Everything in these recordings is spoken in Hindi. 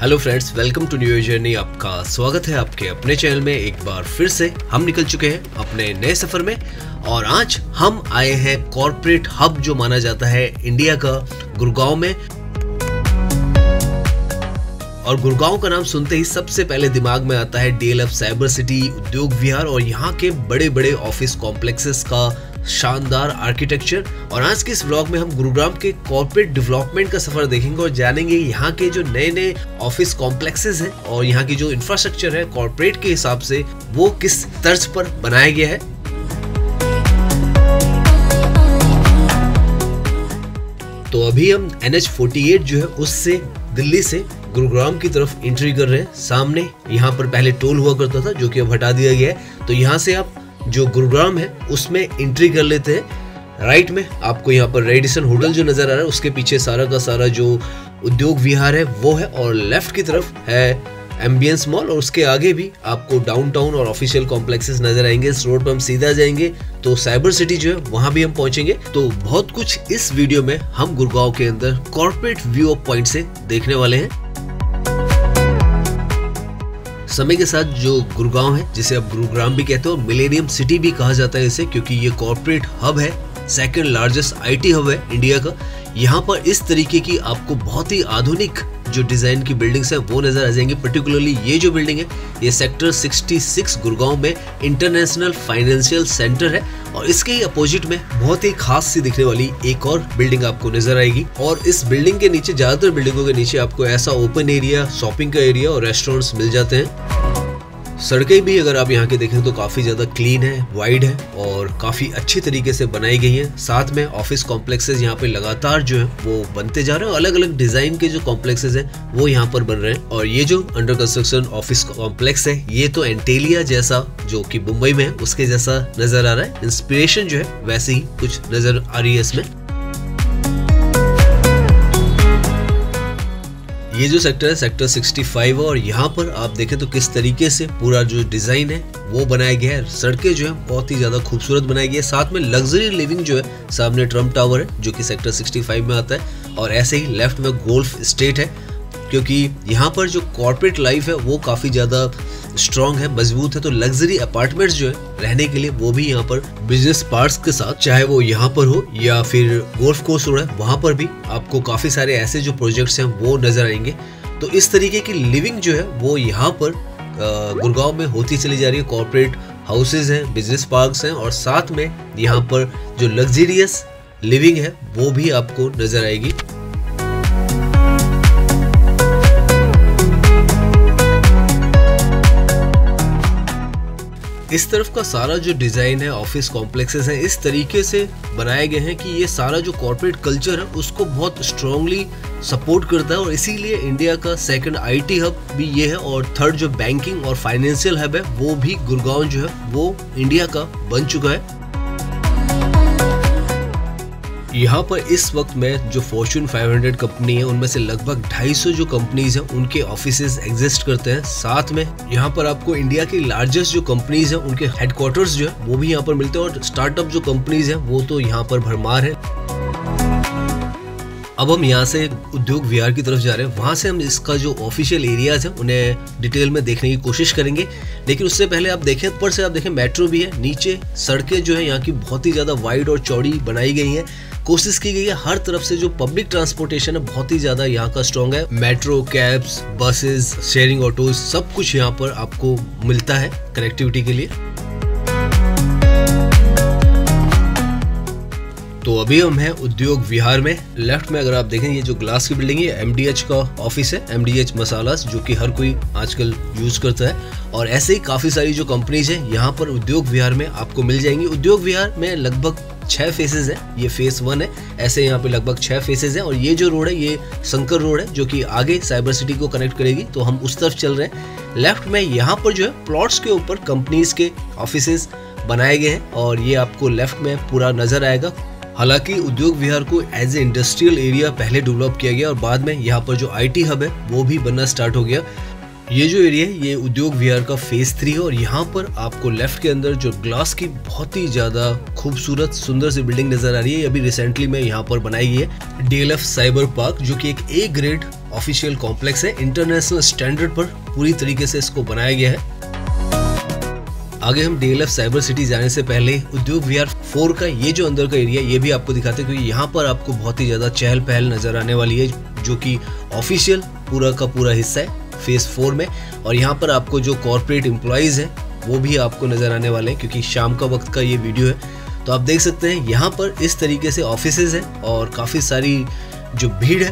Hello friends, welcome to new journey. आपका स्वागत है आपके अपने चैनल में। एक बार फिर से हम निकल चुके हैं अपने नए सफर में और आज हम आए हैं कॉर्पोरेट हब जो माना जाता है इंडिया का, गुड़गांव में। और गुड़गांव का नाम सुनते ही सबसे पहले दिमाग में आता है DLF साइबर सिटी, उद्योग विहार और यहाँ के बड़े बड़े ऑफिस कॉम्प्लेक्सेस का शानदार आर्किटेक्चर। और आज के इस व्लॉग में हम गुरुग्राम के कॉर्पोरेट डेवलपमेंट का सफर देखेंगे और जानेंगे यहाँ के जो नए नए ऑफिस कॉम्प्लेक्सेस हैं और यहाँ की जो इंफ्रास्ट्रक्चर है कॉर्पोरेट के हिसाब से वो किस तर्ज पर बनाया गया है। तो अभी हम NH48 जो है उससे दिल्ली से गुरुग्राम की तरफ एंट्री कर रहे हैं। सामने यहाँ पर पहले टोल हुआ करता था जो कि अब हटा दिया गया है। तो यहाँ से आप जो गुरुग्राम है उसमें एंट्री कर लेते हैं। राइट में आपको यहाँ पर रेडिसन होटल जो नजर आ रहा है, उसके पीछे सारा का सारा जो उद्योग विहार है वो है और लेफ्ट की तरफ है एम्बियंस मॉल और उसके आगे भी आपको डाउनटाउन और ऑफिशियल कॉम्प्लेक्सेस नजर आएंगे। इस रोड पर हम सीधा जाएंगे तो साइबर सिटी जो है वहां भी हम पहुंचेंगे। तो बहुत कुछ इस वीडियो में हम गुड़गांव के अंदर कॉर्पोरेट व्यू ऑफ पॉइंट से देखने वाले हैं। समय के साथ जो गुड़गांव है, जिसे अब गुरुग्राम भी कहते हैं और मिलेनियम सिटी भी कहा जाता है इसे, क्योंकि ये कॉर्पोरेट हब है, सेकंड लार्जेस्ट IT हब है इंडिया का। यहाँ पर इस तरीके की आपको बहुत ही आधुनिक जो डिजाइन की बिल्डिंग्स हैं वो नजर आ जाएंगी। पर्टिकुलरली ये जो बिल्डिंग है ये सेक्टर 66 गुड़गांव में इंटरनेशनल फाइनेंशियल सेंटर है और इसके ही अपोजिट में बहुत ही खास सी दिखने वाली एक और बिल्डिंग आपको नजर आएगी। और इस बिल्डिंग के नीचे, ज्यादातर बिल्डिंगों के नीचे आपको ऐसा ओपन एरिया, शॉपिंग का एरिया और रेस्टोरेंट्स मिल जाते हैं। सड़कें भी अगर आप यहाँ के देखें तो काफी ज्यादा क्लीन है, वाइड है और काफी अच्छी तरीके से बनाई गई है। साथ में ऑफिस कॉम्प्लेक्सेस यहाँ पे लगातार जो है वो बनते जा रहे हैं। अलग अलग डिजाइन के जो कॉम्प्लेक्सेस हैं वो यहाँ पर बन रहे हैं। और ये जो अंडर कंस्ट्रक्शन ऑफिस कॉम्प्लेक्स है ये तो एंटेलिया जैसा जो कि मुंबई में है उसके जैसा नजर आ रहा है। इंस्पिरेशन जो है वैसे ही कुछ नजर आ रही है इसमें। ये जो सेक्टर है सेक्टर 65 और यहाँ पर आप देखें तो किस तरीके से पूरा जो डिजाइन है वो बनाया गया है। सड़कें जो है बहुत ही ज्यादा खूबसूरत बनाई गई है। साथ में लग्जरी लिविंग जो है, सामने ट्रम्प टावर है जो कि सेक्टर 65 में आता है और ऐसे ही लेफ्ट में गोल्फ स्टेट है, क्योंकि यहाँ पर जो कॉर्पोरेट लाइफ है वो काफी ज्यादा स्ट्रॉन्ग है, मजबूत है। तो लग्जरी अपार्टमेंट्स जो है रहने के लिए वो भी यहाँ पर बिजनेस पार्क्स के साथ, चाहे वो यहाँ पर हो या फिर गोल्फ कोर्स रोड है वहां पर भी आपको काफी सारे ऐसे जो प्रोजेक्ट्स हैं वो नजर आएंगे। तो इस तरीके की लिविंग जो है वो यहाँ पर गुड़गांव में होती चली जा रही है। कॉर्पोरेट हाउसेज हैं, बिजनेस पार्क्स हैं और साथ में यहाँ पर जो लग्जरियस लिविंग है वो भी आपको नजर आएगी। इस तरफ का सारा जो डिजाइन है, ऑफिस कॉम्प्लेक्सेस हैं, इस तरीके से बनाए गए हैं कि ये सारा जो कॉर्पोरेट कल्चर है उसको बहुत स्ट्रांगली सपोर्ट करता है। और इसीलिए इंडिया का सेकंड IT हब भी ये है और थर्ड जो बैंकिंग और फाइनेंशियल हब है वो भी गुड़गांव जो है वो इंडिया का बन चुका है। यहाँ पर इस वक्त में जो फॉर्च्यून 500 कंपनी है उनमें से लगभग 250 जो कंपनीज हैं उनके ऑफिसेज एग्जिस्ट करते हैं। साथ में यहाँ पर आपको इंडिया की लार्जेस्ट जो कंपनीज हैं उनके हेडक्वार्टर्स जो है वो भी यहाँ पर मिलते हैं और स्टार्टअप जो कंपनीज हैं वो तो यहाँ पर भरमार है। अब हम यहाँ से उद्योग विहार की तरफ जा रहे हैं। वहां से हम इसका जो ऑफिशियल एरियाज है उन्हें डिटेल में देखने की कोशिश करेंगे, लेकिन उससे पहले आप देखें ऊपर से, आप देखें मेट्रो भी है, नीचे सड़कें जो है यहाँ की बहुत ही ज्यादा वाइड और चौड़ी बनाई गई हैं। कोशिश की गई है हर तरफ से जो पब्लिक ट्रांसपोर्टेशन है बहुत ही ज्यादा यहाँ का स्ट्रॉन्ग है। Metro, cabs, buses, sharing autos सब कुछ यहाँ पर आपको मिलता है कनेक्टिविटी के लिए। तो अभी हम हैं उद्योग विहार में। लेफ्ट में अगर आप देखें ये जो ग्लास की बिल्डिंग है MDH का ऑफिस है, MDH मसालास, जो कि हर कोई आजकल यूज करता है। और ऐसे ही काफी सारी जो कंपनीज हैं यहाँ पर उद्योग विहार में आपको मिल जाएंगी। उद्योग विहार में लगभग 6 फेसेज है, ये फेस 1 है। ऐसे यहाँ पे लगभग 6 फेसेज हैं और ये जो रोड है ये शंकर रोड है जो कि आगे साइबर सिटी को कनेक्ट करेगी। तो हम उस तरफ चल रहे हैं। लेफ्ट में यहाँ पर जो है प्लॉट्स के ऊपर कंपनीज के ऑफिसेज बनाए गए हैं और ये आपको लेफ्ट में पूरा नजर आएगा। हालांकि उद्योग विहार को एज ए इंडस्ट्रियल एरिया पहले डेवलप किया गया और बाद में यहाँ पर जो IT हब है वो भी बनना स्टार्ट हो गया। ये जो एरिया है ये उद्योग विहार का फेज 3 है और यहाँ पर आपको लेफ्ट के अंदर जो ग्लास की बहुत ही ज्यादा खूबसूरत सुंदर सी बिल्डिंग नजर आ रही है। अभी रिसेंटली में यहाँ पर बनाई गई है DLF साइबर पार्क, जो कि एक A ग्रेड ऑफिशियल कॉम्प्लेक्स है, इंटरनेशनल स्टैंडर्ड पर पूरी तरीके से इसको बनाया गया है। आगे हम DLF साइबर सिटी जाने से पहले उद्योग विहार 4 का ये जो अंदर का एरिया ये भी आपको दिखाते हैं, क्योंकि यहाँ पर आपको बहुत ही ज़्यादा चहल पहल नज़र आने वाली है, जो कि ऑफिशियल पूरा का पूरा हिस्सा है फेज़ 4 में। और यहाँ पर आपको जो कॉर्पोरेट एम्प्लॉयज़ हैं वो भी आपको नज़र आने वाले हैं, क्योंकि शाम का वक्त का ये वीडियो है। तो आप देख सकते हैं यहाँ पर इस तरीके से ऑफिसेज हैं और काफ़ी सारी जो भीड़ है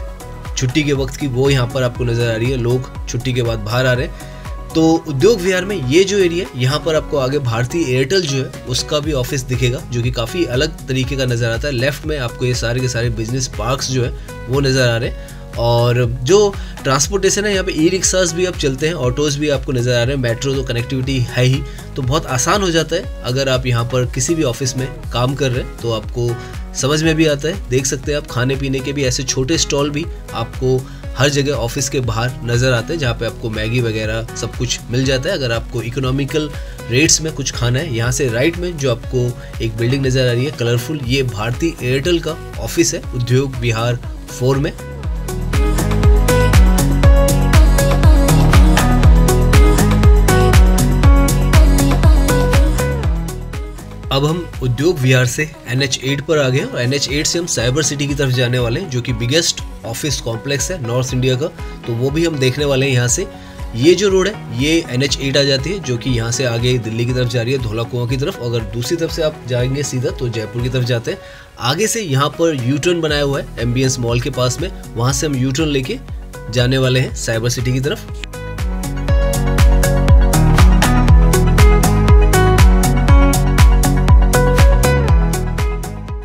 छुट्टी के वक्त की वो यहाँ पर आपको नज़र आ रही है। लोग छुट्टी के बाद बाहर आ रहे हैं। तो उद्योग विहार में ये जो एरिया है यहाँ पर आपको आगे भारतीय एयरटेल जो है उसका भी ऑफिस दिखेगा, जो कि काफ़ी अलग तरीके का नज़र आता है। लेफ्ट में आपको ये सारे के सारे बिजनेस पार्क्स जो है वो नज़र आ रहे हैं। और जो ट्रांसपोर्टेशन है यहाँ पे ई रिक्शास भी अब चलते हैं, ऑटोज़ भी आपको नज़र आ रहे हैं। मेट्रो तो कनेक्टिविटी है ही, तो बहुत आसान हो जाता है। अगर आप यहाँ पर किसी भी ऑफिस में काम कर रहे हैं तो आपको समझ में भी आता है। देख सकते हैं आप खाने पीने के भी ऐसे छोटे स्टॉल भी आपको हर जगह ऑफिस के बाहर नज़र आते हैं, जहाँ पे आपको मैगी वगैरह सब कुछ मिल जाता है। अगर आपको इकोनॉमिकल रेट्स में कुछ खाना है, यहाँ से राइट में जो आपको एक बिल्डिंग नज़र आ रही है कलरफुल, ये भारतीय एयरटेल का ऑफिस है उद्योग विहार 4 में। अब हम उद्योग विहार से NH8 पर आ गए हैं और NH8 से हम साइबर सिटी की तरफ जाने वाले हैं, जो कि बिगेस्ट ऑफिस कॉम्प्लेक्स है नॉर्थ इंडिया का। तो वो भी हम देखने वाले हैं। यहाँ से ये जो रोड है ये NH8 आ जाती है, जो कि यहाँ से आगे दिल्ली की तरफ जा रही है, धौला कुआं की तरफ। अगर दूसरी तरफ से आप जाएंगे सीधा तो जयपुर की तरफ जाते हैं। आगे से यहाँ पर U-टर्न बनाया हुआ है एम्बियंस मॉल के पास में, वहाँ से हम U-टर्न लेके जाने वाले हैं साइबर सिटी की तरफ।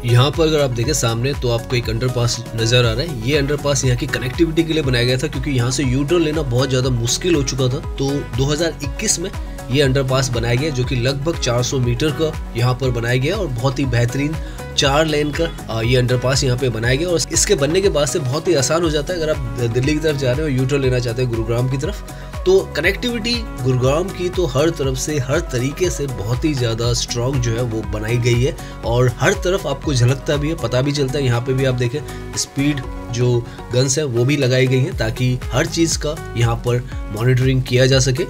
यहाँ पर अगर आप देखें सामने तो आपको एक अंडरपास नज़र आ रहा है। ये अंडरपास यहाँ की कनेक्टिविटी के लिए बनाया गया था, क्योंकि यहाँ से U-टर्न लेना बहुत ज़्यादा मुश्किल हो चुका था। तो 2021 में ये अंडरपास बनाया गया, जो कि लगभग 400 मीटर का यहाँ पर बनाया गया और बहुत ही बेहतरीन 4 लेन का ये अंडरपास यहाँ पे बनाया गया। और इसके बनने के बाद से बहुत ही आसान हो जाता है। अगर आप दिल्ली की तरफ जा रहे हो, U-टर्न लेना चाहते हैं गुरुग्राम की तरफ, तो कनेक्टिविटी गुरुग्राम की तो हर तरफ से हर तरीके से बहुत ही ज़्यादा स्ट्रॉन्ग जो है वो बनाई गई है। और हर तरफ आपको झलकता भी है, पता भी चलता है। यहाँ पे भी आप देखें स्पीड जो गन्स है वो भी लगाई गई हैं, ताकि हर चीज़ का यहाँ पर मॉनिटरिंग किया जा सके।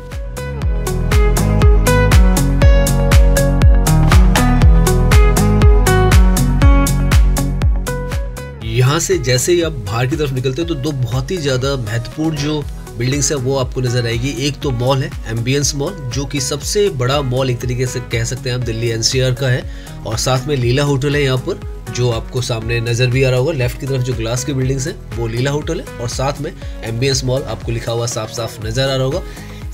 यहाँ से जैसे ही आप बाहर की तरफ निकलते हैं तो दो बहुत ही ज़्यादा महत्वपूर्ण जो बिल्डिंग्स है वो आपको नजर आएगी। एक तो मॉल है एम्बियंस मॉल, जो कि सबसे बड़ा मॉल एक तरीके से कह सकते हैं आप दिल्ली NCR का है। और साथ में लीला होटल है यहाँ पर, जो आपको सामने नजर भी आ रहा होगा। लेफ्ट की तरफ जो ग्लास की बिल्डिंग्स है वो लीला होटल है, और साथ में एम्बियंस मॉल आपको लिखा हुआ साफ साफ नजर आ रहा होगा।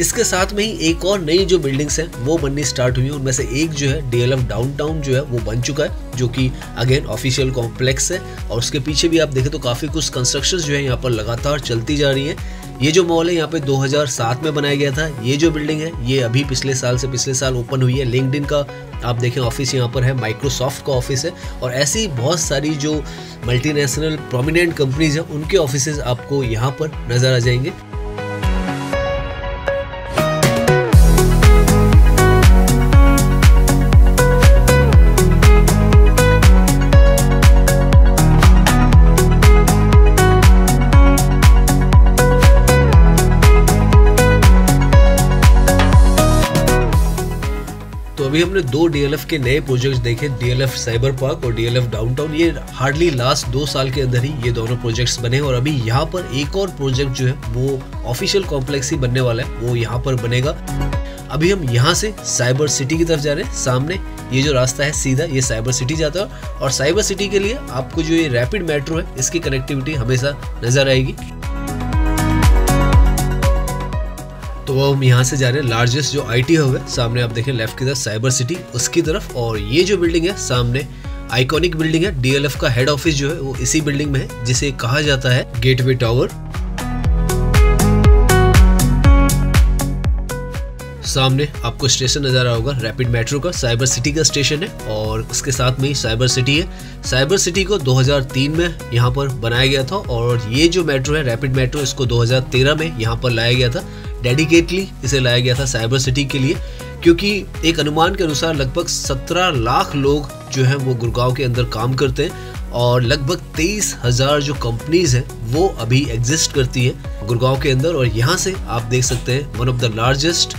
इसके साथ में ही एक और नई जो बिल्डिंग्स हैं वो बननी स्टार्ट हुई है। उनमें से एक जो है DLF डाउनटाउन जो है वो बन चुका है, जो कि अगेन ऑफिशियल कॉम्प्लेक्स है। और उसके पीछे भी आप देखें तो काफ़ी कुछ कंस्ट्रक्शन जो है यहाँ पर लगातार चलती जा रही है। ये जो मॉल है यहाँ पे 2007 में बनाया गया था। ये जो बिल्डिंग है ये अभी पिछले साल ओपन हुई है। लिंक्डइन का आप देखें ऑफिस यहाँ पर है, माइक्रोसॉफ्ट का ऑफिस है, और ऐसी बहुत सारी जो मल्टीनेशनल प्रोमिनेंट कंपनीज हैं उनके ऑफिसेज आपको यहाँ पर नजर आ जाएंगे। अभी हमने 2 DLF के नए प्रोजेक्ट्स देखे, DLF साइबर पार्क और DLF डाउनटाउन। ये हार्डली लास्ट 2 साल के अंदर ही ये दोनों प्रोजेक्ट्स बने, और अभी यहाँ पर एक और प्रोजेक्ट जो है वो ऑफिशियल कॉम्प्लेक्स ही बनने वाला है, वो यहाँ पर बनेगा। अभी हम यहाँ से साइबर सिटी की तरफ जा रहे हैं। सामने ये जो रास्ता है सीधा ये साइबर सिटी जाता है, और साइबर सिटी के लिए आपको जो ये रैपिड मेट्रो है इसकी कनेक्टिविटी हमेशा नजर आएगी। तो हम यहाँ से जा रहे हैं लार्जेस्ट जो IT हब है, सामने आप देखें लेफ्ट की तरफ साइबर सिटी उसकी तरफ। और ये जो बिल्डिंग है सामने आइकॉनिक बिल्डिंग है, DLF का हेड ऑफिस जो है वो इसी बिल्डिंग में है, जिसे कहा जाता है गेटवे टावर। सामने आपको स्टेशन नजर आ रहा होगा रैपिड मेट्रो का, साइबर सिटी का स्टेशन है, और उसके साथ में ही साइबर सिटी है। साइबर सिटी को 2003 में यहाँ पर बनाया गया था, और ये जो मेट्रो है रैपिड मेट्रो, इसको 2013 में यहाँ पर लाया गया था। डेडिकेटली इसे लाया गया था साइबर सिटी के लिए, क्योंकि एक अनुमान के अनुसार लगभग 17 लाख लोग जो हैं वो गुड़गांव के अंदर काम करते हैं, और लगभग 23,000 जो कंपनीज हैं वो अभी एग्जिस्ट करती है गुड़गांव के अंदर। और यहाँ से आप देख सकते हैं one of the largest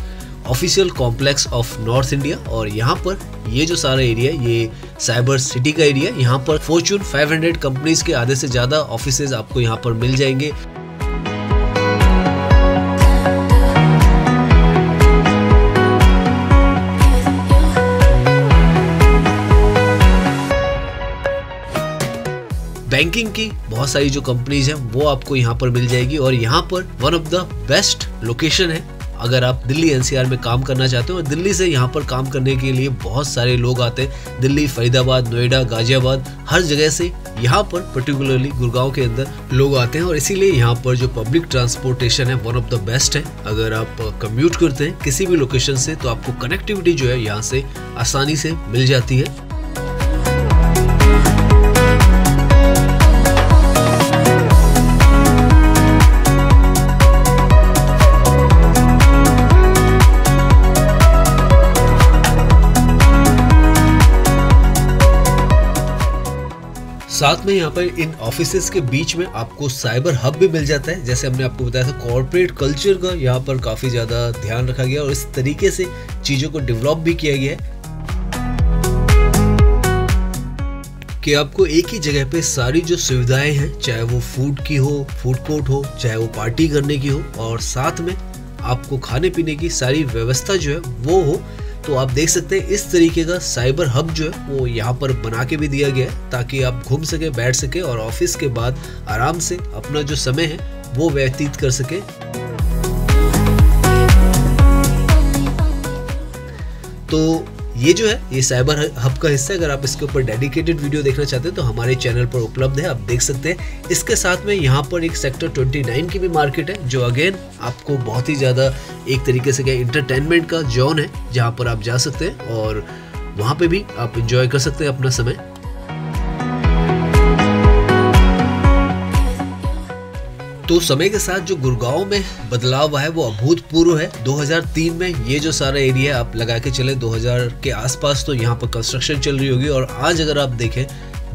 official complex of north India. और यहाँ पर ये जो सारा एरिया है ये साइबर सिटी का एरिया है। यहाँ पर फॉर्च्यून 500 कंपनीज के आधे से ज़्यादा ऑफिसेज आपको यहाँ पर मिल जाएंगे। बैंकिंग की बहुत सारी जो कंपनीज हैं वो आपको यहाँ पर मिल जाएगी। और यहाँ पर one of the best location है अगर आप दिल्ली एनसीआर में काम करना चाहते हो। और दिल्ली से यहाँ पर काम करने के लिए बहुत सारे लोग आते हैं। दिल्ली, फरीदाबाद, नोएडा, गाजियाबाद, हर जगह से यहाँ पर पर्टिकुलरली गुड़गांव के अंदर लोग आते हैं। और इसीलिए यहाँ पर जो पब्लिक ट्रांसपोर्टेशन है वन ऑफ द बेस्ट है। अगर आप कम्यूट करते हैं किसी भी लोकेशन से तो आपको कनेक्टिविटी जो है यहाँ से आसानी से मिल जाती है। साथ में यहाँ पर इन ऑफिसेज के बीच में आपको साइबर हब भी मिल जाता है। जैसे हमने आपको बताया था कॉर्पोरेट कल्चर का यहाँ पर काफी ज्यादा ध्यान रखा गया और इस तरीके से चीजों को डेवलप भी किया गया है कि आपको एक ही जगह पे सारी जो सुविधाएं हैं, चाहे वो फूड की हो, फूड कोर्ट हो, चाहे वो पार्टी करने की हो, और साथ में आपको खाने पीने की सारी व्यवस्था जो है वो हो। तो आप देख सकते हैं इस तरीके का साइबर हब जो है वो यहाँ पर बना के भी दिया गया है ताकि आप घूम सके, बैठ सके और ऑफिस के बाद आराम से अपना जो समय है वो व्यतीत कर सके। तो ये जो है ये साइबर हब का हिस्सा है। अगर आप इसके ऊपर डेडिकेटेड वीडियो देखना चाहते हैं तो हमारे चैनल पर उपलब्ध है, आप देख सकते हैं। इसके साथ में यहाँ पर एक सेक्टर 29 की भी मार्केट है जो अगेन आपको बहुत ही ज़्यादा एक तरीके से क्या इंटरटेनमेंट का जोन है जहाँ पर आप जा सकते हैं और वहाँ पे भी आप इंजॉय कर सकते हैं अपना समय। तो समय के साथ जो गुड़गांव में बदलाव है वो अभूतपूर्व है। 2003 में ये जो सारा एरिया आप लगा के चले 2000 के आसपास तो यहाँ पर कंस्ट्रक्शन चल रही होगी और आज अगर आप देखें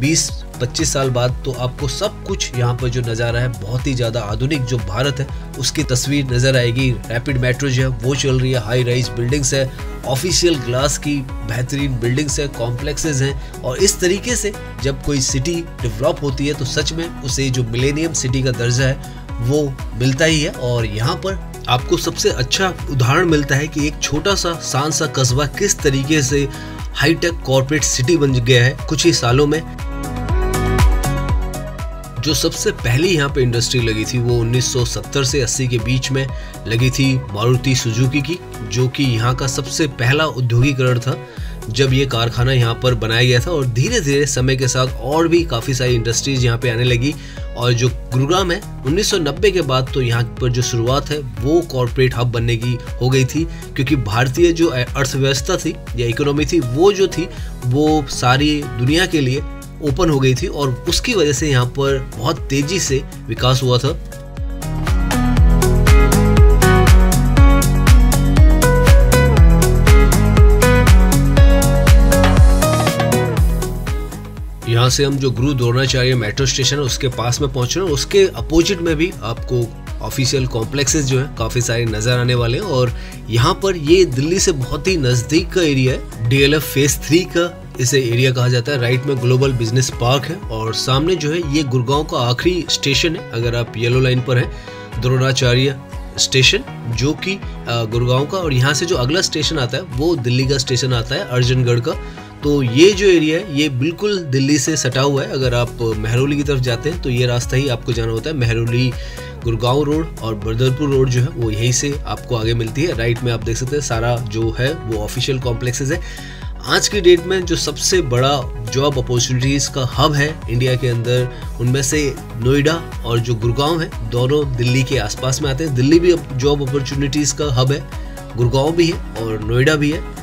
20-25 साल बाद तो आपको सब कुछ यहाँ पर जो नज़ारा है बहुत ही ज़्यादा आधुनिक जो भारत है उसकी तस्वीर नज़र आएगी। रैपिड मेट्रो जो है वो चल रही है, हाई राइज बिल्डिंग्स है, ऑफिशियल ग्लास की बेहतरीन बिल्डिंग्स है, कॉम्प्लेक्सेस हैं। और इस तरीके से जब कोई सिटी डेवलप होती है तो सच में उसे जो मिलेनियम सिटी का दर्जा है वो मिलता ही है। और यहाँ पर आपको सबसे अच्छा उदाहरण मिलता है कि एक छोटा सा शान सा कस्बा किस तरीके से हाईटेक कॉर्पोरेट सिटी बन गया है कुछ ही सालों में। जो सबसे पहली यहाँ पे इंडस्ट्री लगी थी वो 1970 से 80 के बीच में लगी थी मारुति सुजुकी की, जो कि यहाँ का सबसे पहला औद्योगिकरण था जब ये कारखाना यहाँ पर बनाया गया था। और धीरे धीरे समय के साथ और भी काफ़ी सारी इंडस्ट्रीज यहाँ पे आने लगी। और जो गुरुग्राम है 1990 के बाद तो यहाँ पर जो शुरुआत है वो कॉर्पोरेट हब बनने की हो गई थी, क्योंकि भारतीय जो अर्थव्यवस्था थी या इकोनॉमी थी वो जो थी वो सारी दुनिया के लिए ओपन हो गई थी और उसकी वजह से यहाँ पर बहुत तेजी से विकास हुआ था। यहाँ से हम जो गुरु द्रोणाचार्य मेट्रो स्टेशन है उसके पास में पहुंच रहे हैं, उसके अपोजिट में भी आपको ऑफिशियल कॉम्प्लेक्सेस जो है काफ़ी सारे नज़र आने वाले हैं। और यहाँ पर ये दिल्ली से बहुत ही नज़दीक का एरिया है। DLF फेज 3 का इसे एरिया कहा जाता है। राइट में ग्लोबल बिजनेस पार्क है और सामने जो है ये गुड़गांव का आखिरी स्टेशन है अगर आप येलो लाइन पर हैं, द्रोणाचार्य स्टेशन जो कि गुड़गांव का। और यहाँ से जो अगला स्टेशन आता है वो दिल्ली का स्टेशन आता है अर्जनगढ़ का। तो ये जो एरिया है ये बिल्कुल दिल्ली से सटा हुआ है। अगर आप मेहरौली की तरफ जाते हैं तो ये रास्ता ही आपको जाना होता है। मेहरौली गुड़गांव रोड और बदरपुर रोड जो है वो यहीं से आपको आगे मिलती है। राइट में आप देख सकते हैं सारा जो है वो ऑफिशियल कॉम्प्लेक्सेस है। आज की डेट में जो सबसे बड़ा जॉब अपॉर्चुनिटीज का हब है इंडिया के अंदर उनमें से नोएडा और जो गुड़गांव है दोनों दिल्ली के आसपास में आते हैं। दिल्ली भी जॉब अपॉर्चुनिटीज का हब है, गुड़गांव भी है और नोएडा भी है।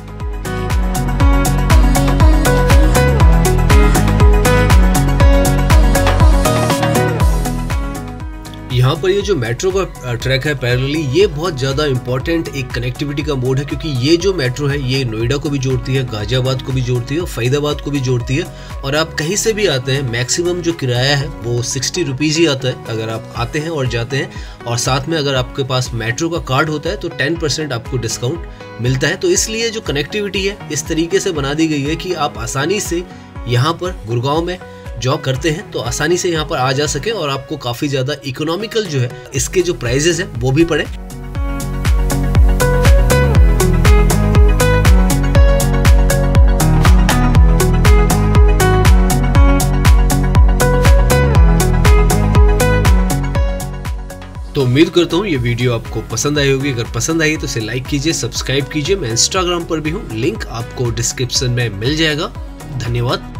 यहाँ पर ये जो मेट्रो का ट्रैक है पैरेलली, ये बहुत ज़्यादा इंपॉर्टेंट एक कनेक्टिविटी का मोड है, क्योंकि ये जो मेट्रो है ये नोएडा को भी जोड़ती है, गाजियाबाद को भी जोड़ती है और फरीदाबाद को भी जोड़ती है। और आप कहीं से भी आते हैं, मैक्सिमम जो किराया है वो 60 रुपीज़ ही आता है अगर आप आते हैं और जाते हैं। और साथ में अगर आपके पास मेट्रो का कार्ड होता है तो 10% आपको डिस्काउंट मिलता है। तो इसलिए जो कनेक्टिविटी है इस तरीके से बना दी गई है कि आप आसानी से यहाँ पर गुड़गांव में जॉब करते हैं तो आसानी से यहाँ पर आ जा सके और आपको काफ़ी ज़्यादा इकोनॉमिकल जो है इसके जो प्राइजेस हैं वो भी पड़े। तो उम्मीद करता हूँ ये वीडियो आपको पसंद आई होगी। अगर पसंद आई तो इसे लाइक कीजिए, सब्सक्राइब कीजिए। मैं इंस्टाग्राम पर भी हूँ, लिंक आपको डिस्क्रिप्शन में मिल जाएगा। धन्यवाद।